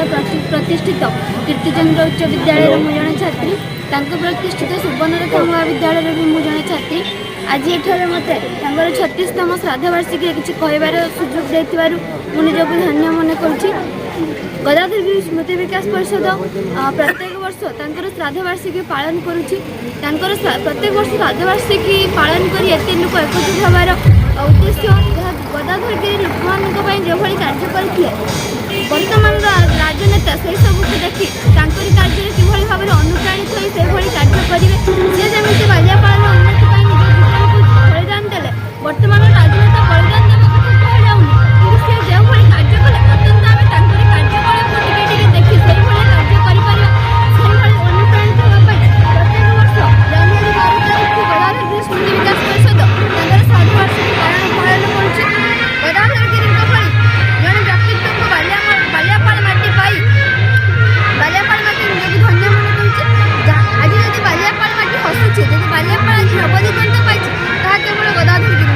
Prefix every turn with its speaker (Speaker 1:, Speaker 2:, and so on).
Speaker 1: प्रतिष्ठित कीर्तिचंद्र उच्च विद्यालय मु जड़े छात्री प्रतिष्ठित सुवर्णरेखा महाविद्यालय भी मु जड़े छात्री। आज ये मत 36तम श्राद्धवार्षिकी किसी कहबार सुजोग देथिबारु मु निजको धन्य मन करुछि। गदाधर गिरी स्मृति विकास परिषद प्रत्येक वर्ष श्राद्धवार्षिकी पालन करुछि। प्रत्येक वर्ष श्राद्धवार्षिकी पालन कर एत लोक एकत्रित होवार उद्देश्य गदाधर गिरी लोक जो कार्य करते वर्तमान राजनेता से सब को देखी कार्य कि भाव में अनुप्राणित हो कार्य करेंगे से जमी बालियापाल उन्नति बलिदान देले वर्तमान राजनेता बलिदान देवा कथा कहुनि कि से जो कार्य कले अत्यंत आम कार्यकलाप टिके देखी से कार्य कर अनुप्राणित होगा प्रत्येक वर्ष जनवरी 12 तारीख गदाधर गिरी स्मृति विकास परिषद श्राद्धवार्षिकी पालन कर गदाधर गिरी भली जन व्यक्तित्व को बालियापाल माटी पाई बालियापाल माटी निजक धन्य मन कर आज जब बालियापाल माटी हसुचे जब बालियापाल आज नवदिगंत पाई केवल गदाधर गिरी